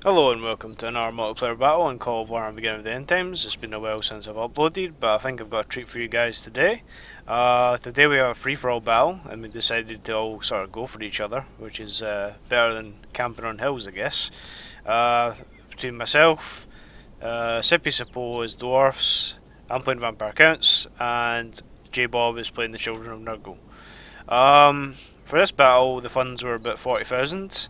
Hello and welcome to another multiplayer battle on Call of Warhammer Beginning of the End Times. It's been a while since I've uploaded, but I think I've got a treat for you guys today. Today we have a free-for-all battle, and we decided to all sort of go for each other, which is better than camping on hills, I guess. Between myself, Sipi Sapo is Dwarves, I'm playing Vampire Counts, and Jaybob is playing the Children of Nurgle. For this battle, the funds were about 40,000.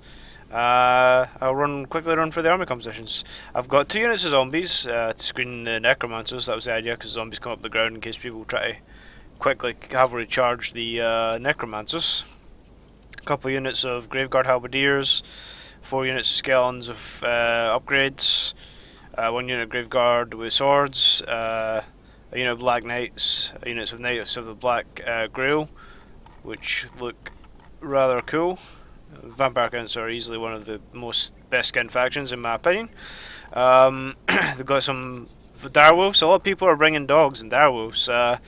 I'll quickly run through the army compositions. I've got 2 units of zombies to screen the necromancers. That was the idea, because zombies come up the ground in case people try to quickly cavalry charge the necromancers. A couple of units of graveguard halberdiers, 4 units of skeletons of upgrades, 1 unit of graveguard with swords, a unit of black knights, units of knights of the black grail, which look rather cool. Vampire Counts are easily one of the most best skin factions in my opinion. They've got some direwolves. A lot of people are bringing dogs and direwolves. I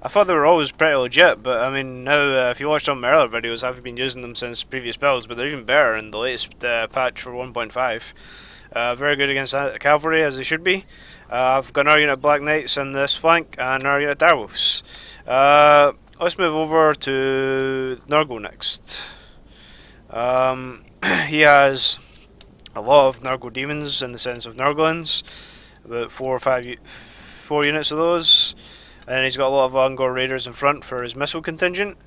thought they were always pretty legit, but I mean now if you watch some of my earlier videos, I've been using them since previous builds, but they're even better in the latest patch for 1.5. Very good against cavalry, as they should be. I've got another unit of Black Knights in this flank and another unit of direwolves. Let's move over to Nurgle next. He has a lot of Nurgle demons in the sense of Nurglings, about 4 units of those, and he's got a lot of Angor Raiders in front for his missile contingent.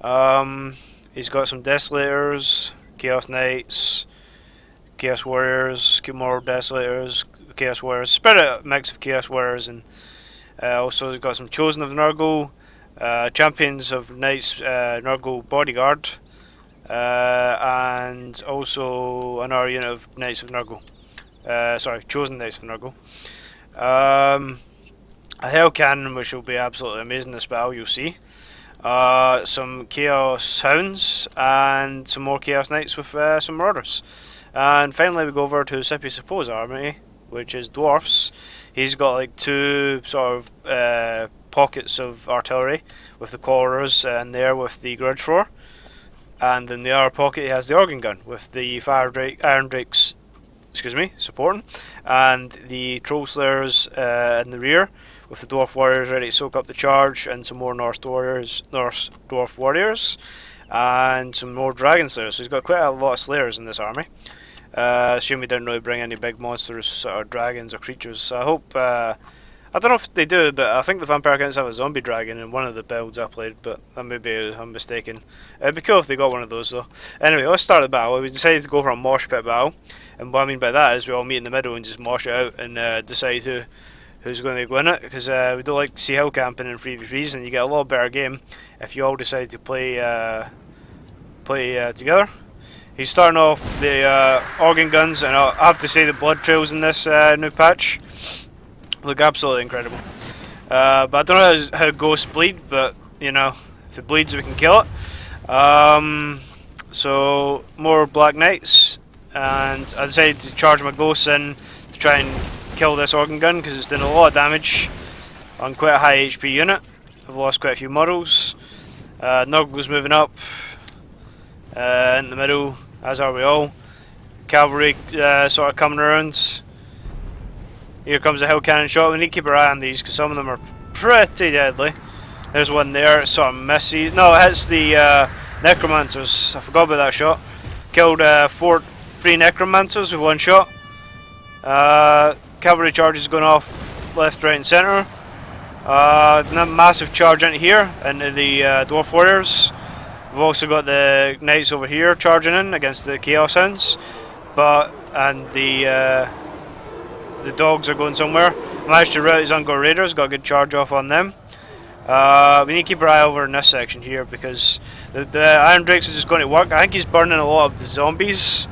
He's got some Desolators, Chaos Knights, Chaos Warriors, more Desolators, Chaos Warriors, spread out mix of Chaos Warriors, and also he's got some Chosen of Nurgle, Champions of Knights, Nurgle Bodyguard, and also another unit of Knights of Nurgle. Chosen Knights of Nurgle. A hellcannon, which will be absolutely amazing in this battle, you'll see. Some Chaos Hounds, and some more Chaos Knights with some Marauders. And finally we go over to Sipi Sapo's army, which is Dwarfs. He's got like 2 sort of pockets of artillery, with the Quarrers and there with the Grudge Thrower. And in the other pocket he has the organ gun with the Iron Drakes, supporting, and the Troll Slayers in the rear, with the Dwarf Warriors ready to soak up the charge, and some more Norse Dwarf Warriors, and some more Dragon Slayers. So he's got quite a lot of Slayers in this army. Assume he didn't really bring any big monsters or dragons or creatures. So I hope. I don't know if they do, but I think the Vampire Counts have a zombie dragon in one of the builds I played, but maybe I'm mistaken. It'd be cool if they got one of those though. Anyway, let's start the battle. We decided to go for a mosh pit battle, and what I mean by that is we all meet in the middle and just mosh it out and decide who's going to win it, because we don't like to see hill camping in 3v3s, and you get a lot better game if you all decide to play together. He's starting off the organ guns, and I have to say the blood trails in this new patch look absolutely incredible. But I don't know how ghosts bleed, but you know, if it bleeds we can kill it. So more Black Knights, and I decided to charge my ghosts in to try and kill this organ gun, because it's doing a lot of damage on quite a high HP unit. I've lost quite a few models. Nurgle's moving up in the middle, as are we all. Cavalry sort of coming around. Here comes a hellcannon shot. We need to keep our eye on these because some of them are pretty deadly. There's one there, it's sort of messy. No, it hits the necromancers. I forgot about that shot. Killed 3 necromancers with 1 shot. Cavalry charges going off left, right and centre. Massive charge into here, into the Dwarf Warriors. We've also got the Knights over here charging in against the Chaos Hounds. And the dogs are going somewhere. Managed to rout his Angor Raiders, got a good charge off on them. We need to keep our eye over in this section here, because the Iron Drakes are just going to work. I think he's burning a lot of the zombies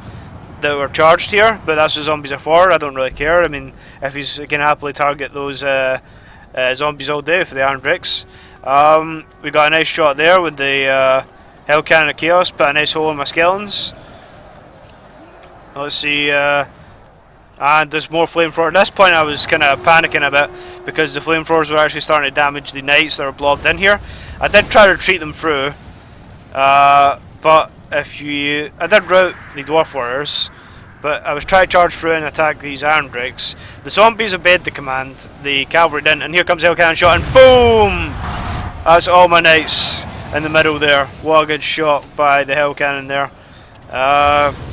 that were charged here, but that's what zombies are for. I don't really care. I mean, if he can happily target those zombies all day for the Iron Drakes. We got a nice shot there with the Hellcannon of Chaos, put a nice hole in my skeletons. Let's see. And there's more flamethrower. At this point I was kind of panicking a bit, because the flamethrowers were actually starting to damage the knights that were blobbed in here. I did try to retreat them through, but I did rout the Dwarf Warriors, but I was trying to charge through and attack these iron drakes. The zombies obeyed the command, the cavalry didn't, and here comes the hellcannon shot, and boom! That's all my knights in the middle there. What a good shot by the hellcannon there.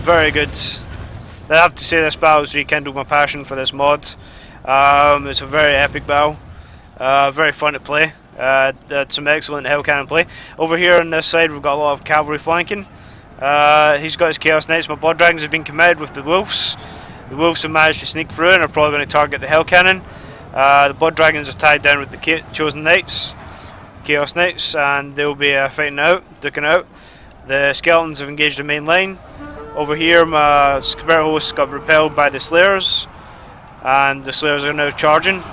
Very good. I have to say this battle has rekindled my passion for this mod. It's a very epic battle. Very fun to play. That's some excellent hellcannon play. Over here on this side we've got a lot of cavalry flanking. He's got his Chaos Knights. My Blood Dragons have been committed with the Wolves. The Wolves have managed to sneak through and are probably going to target the hellcannon. The Blood Dragons are tied down with the Chosen Knights, Chaos Knights, and they'll be fighting out, duking out. The Skeletons have engaged the main line. Over here my Spirit hosts got repelled by the Slayers, and the Slayers are now charging.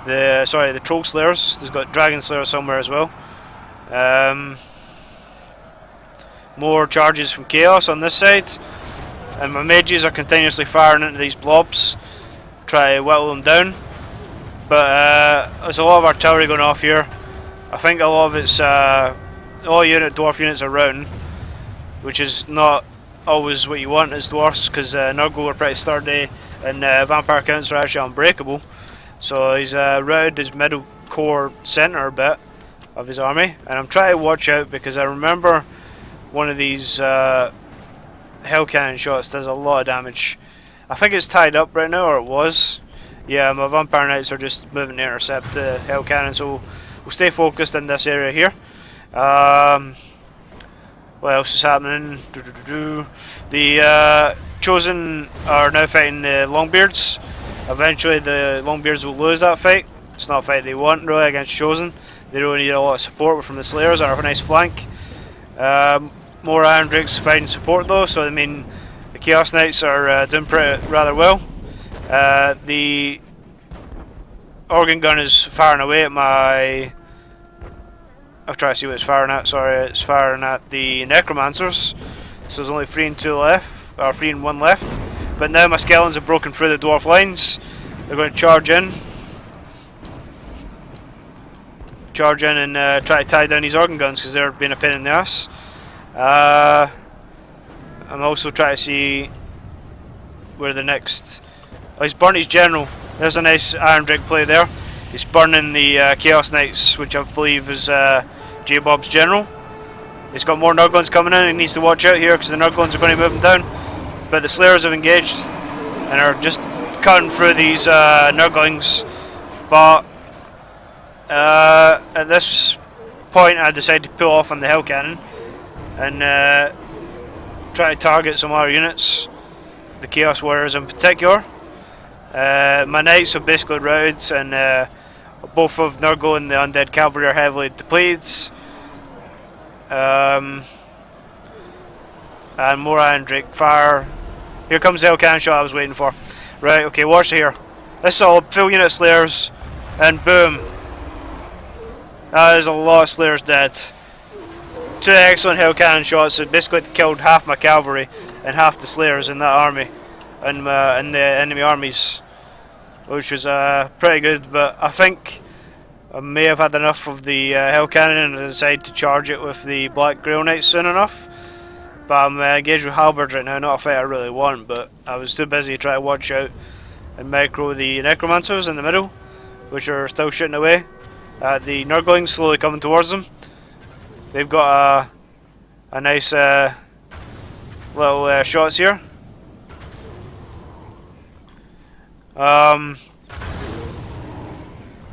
The Troll Slayers. There's got Dragon Slayers somewhere as well. More charges from Chaos on this side, and my mages are continuously firing into these blobs, try to whittle them down. But there's a lot of artillery going off here. I think a lot of it's all dwarf units are routing, which is not always what you want as dwarfs, because Nurgle are pretty sturdy and vampire counts are actually unbreakable. So he's routed his middle core centre bit of his army, and I'm trying to watch out because I remember one of these hellcannon shots does a lot of damage. I think it's tied up right now, or it was. Yeah, my vampire knights are just moving to intercept the hellcannon, so we'll stay focused in this area here. What else is happening? The Chosen are now fighting the Longbeards. Eventually the Longbeards will lose that fight. It's not a fight they want really against Chosen. They really need a lot of support from the Slayers are a nice flank. More Iron Drakes fighting support though, so I mean the Chaos Knights are doing rather well. The organ gun is firing away at my... I'll try to see what it's firing at. Sorry, it's firing at the Necromancers. So there's only 3 and 2 left, or 3 and 1 left. But now my Skeletons have broken through the dwarf lines. They're going to charge in. Charge in and try to tie down these organ guns because they're being a pain in the ass. I'm also trying to see where the next... Oh, he's burnt his general. There's a nice Iron Drake play there. He's burning the Chaos Knights, which I believe is Jaybob's general. He's got more Nurglings coming in. He needs to watch out here because the Nurglings are going to move him down. But the Slayers have engaged and are just cutting through these Nurglings. But at this point I decided to pull off on the hellcannon and try to target some other units, the Chaos Warriors in particular. My Knights have basically routed, and both of Nurgle and the Undead Cavalry are heavily depleted. And more Iron Drake fire. Here comes the hellcannon shot I was waiting for. Right, okay, watch it here. This is all full unit Slayers, and boom. That is a lot of Slayers dead. 2 excellent hellcannon shots that basically killed half my cavalry and half the Slayers in that army, in the enemy armies, which was pretty good. But I think I may have had enough of the hellcannon and I decided to charge it with the Black Grail Knights soon enough. But I'm engaged with halberds right now, not a fight I really want, but I was too busy trying to watch out and micro the Necromancers in the middle, which are still shooting away. The Nurglings slowly coming towards them. They've got a nice little shots here.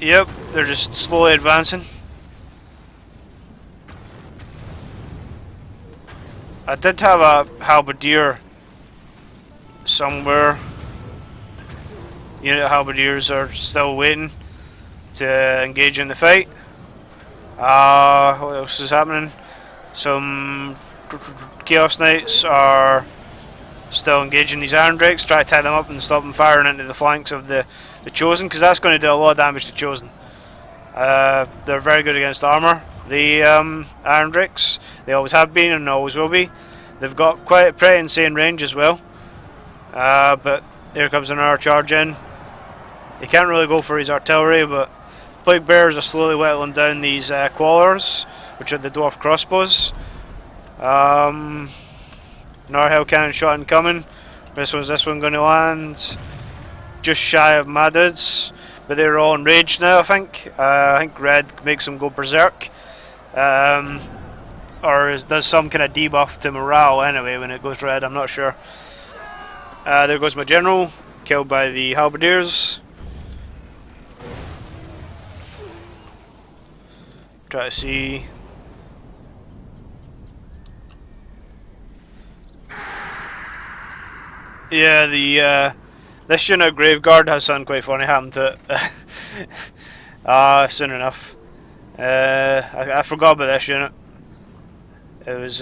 Yep, they're just slowly advancing. I did have a halberdier somewhere. Unit halberdiers are still waiting to engage in the fight. What else is happening? Some Chaos Knights are still engaging these Iron Drakes, try to tie them up and stop them firing into the flanks of the Chosen, because that's going to do a lot of damage to Chosen. They're very good against armour, the Iron Drakes. They always have been and always will be. They've got quite a pretty insane range as well. But here comes another charge in. He can't really go for his artillery, but Plague Bearers are slowly whittling down these Quallers, which are the dwarf crossbows. Another hellcannon shot incoming. Where's this one going to land? Just shy of my dudes, but they're all enraged now. I think red makes them go berserk, or does some kind of debuff to morale anyway when it goes red. I'm not sure. There goes my general, killed by the halberdiers. Try to see. Yeah, this unit Graveguard has something quite funny happen to it. Soon enough. I forgot about this unit. It was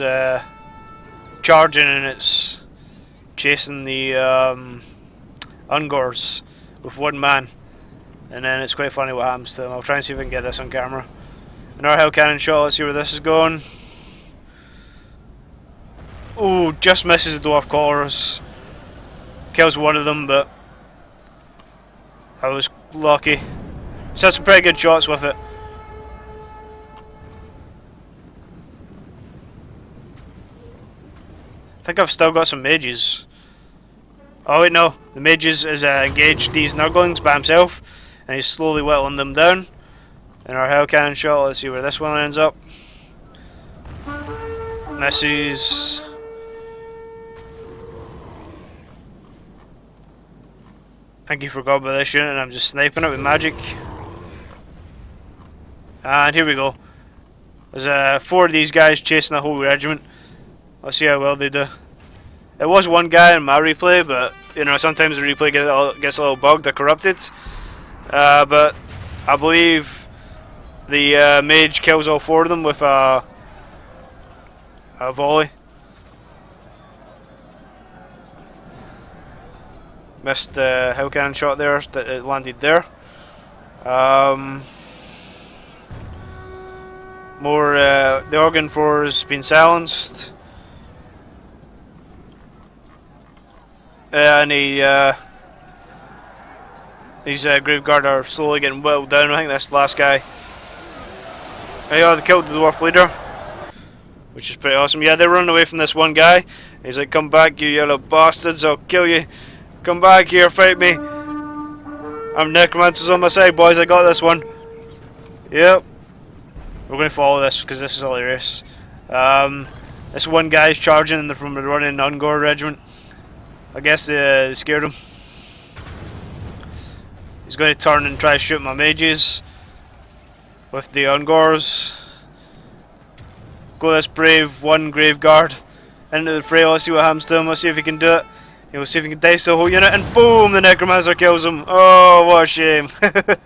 charging and it's chasing the Ungors with one man, and then it's quite funny what happens to them. I'll try and see if I can get this on camera. Another hellcannon shot. Let's see where this is going. Ooh, just misses the dwarf collars. Kills one of them, but I was lucky. So that's some pretty good shots with it. I think I've still got some mages. Oh wait, no. The mages is engaged these Nurglings by himself, and he's slowly whittling them down. And our hellcannon shot, let's see where this one ends up. Misses. I think he forgot about this unit and I'm just sniping it with magic. And here we go. There's 4 of these guys chasing the whole regiment. Let's see how well they do. It was one guy in my replay, but you know, sometimes the replay gets a little bugged or corrupted. But I believe the mage kills all 4 of them with a volley. Missed the hellcannon shot there that it landed there. The organ floor has been silenced. And these Graveguard are slowly getting whittled down. I think that's the last guy. Oh yeah, they killed the dwarf leader, which is pretty awesome. Yeah, they're running away from this one guy. He's like, "Come back, you yellow bastards! I'll kill you! Come back here, fight me! I'm necromancers on my side, boys. I got this one." Yep. We're going to follow this because this is hilarious. This one guy's charging from the running Ungor regiment. I guess they scared him. He's going to turn and try to shoot my mages with the Ungors. Go this brave one Graveguard into the fray. Let's see what happens to him. Let's see if he can do it. We'll see if he can dice the whole unit, and boom! The necromancer kills him. Oh, what a shame! that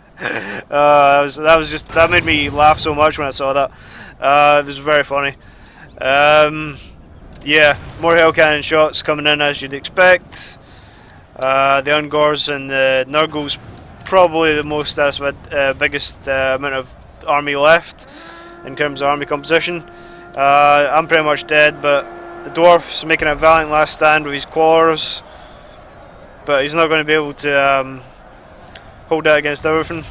made me laugh so much when I saw that. It was very funny. Yeah, more hellcannon shots coming in as you'd expect. The Ungors and the Nurgles probably the most biggest amount of army left in terms of army composition. I'm pretty much dead, but the dwarf's making a valiant last stand with his claws, but he's not going to be able to hold out against everything.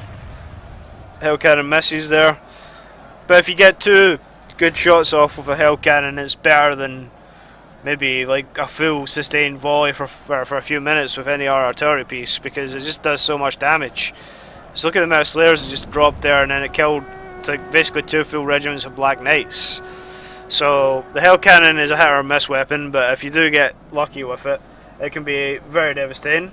Hellcannon misses there, but if you get 2 good shots off with a hellcannon, it's better than maybe like a full sustained volley for a few minutes with any artillery piece, because it just does so much damage. Just look at the amount of slayers that just dropped there, and then it killed like basically 2 full regiments of Black Knights. So the hellcannon is a hit or miss weapon, but if you do get lucky with it, it can be very devastating.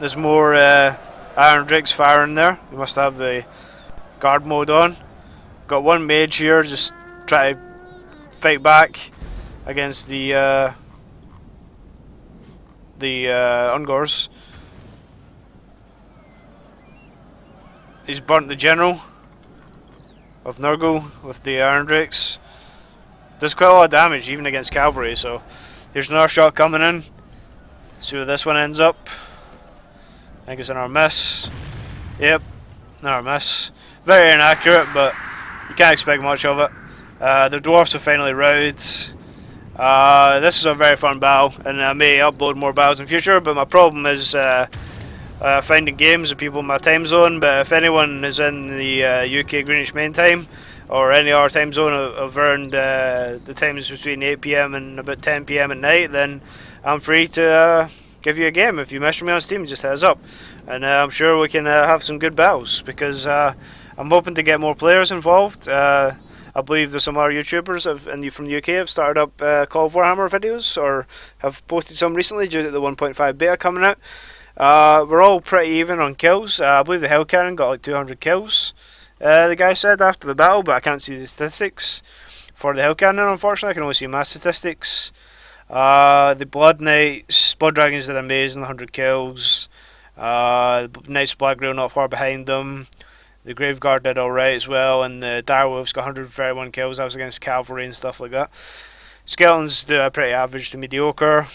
There's more Iron Drakes firing there. You must have the guard mode on. Got one mage here, just try to fight back against the Ungors. He's burnt the general of Nurgle with the Iron Drakes. Does quite a lot of damage even against cavalry, so here's another shot coming in. See where this one ends up. I think it's another miss. Yep, another miss. Very inaccurate, but you can't expect much of it. The dwarfs have finally routed. This is a very fun battle, and I may upload more battles in future, but my problem is finding games with people in my time zone. But if anyone is in the UK Greenwich Mean Time, or any other time zone of around the times between 8 p.m. and about 10 p.m. at night, then I'm free to give you a game. If you message me on Steam, just heads up, and I'm sure we can have some good battles, because I'm hoping to get more players involved. I believe there's some other YouTubers from the UK have started up Call of Warhammer videos, or have posted some recently due to the 1.5 beta coming out. We're all pretty even on kills. I believe the hellcannon got like 200 kills, the guy said after the battle, but I can't see the statistics for the hellcannon, unfortunately. I can only see my statistics. The Blood Knights, Blood Dragons did amazing, 100 kills. The Knights of Black Grail not far behind them. The Graveguard did alright as well, and the Direwolves got 131 kills. That was against cavalry and stuff like that. Skeletons do pretty average to mediocre.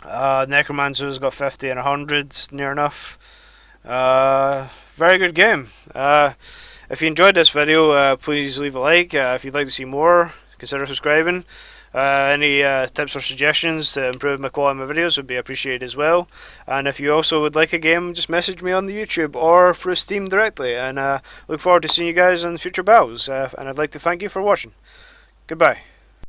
Necromancers got 50 and 100, near enough. Very good game. If you enjoyed this video, please leave a like. If you'd like to see more, consider subscribing. Any tips or suggestions to improve my quality of my videos would be appreciated as well. And if you also would like a game, just message me on the YouTube or through Steam directly. And look forward to seeing you guys in future battles. And I'd like to thank you for watching. Goodbye.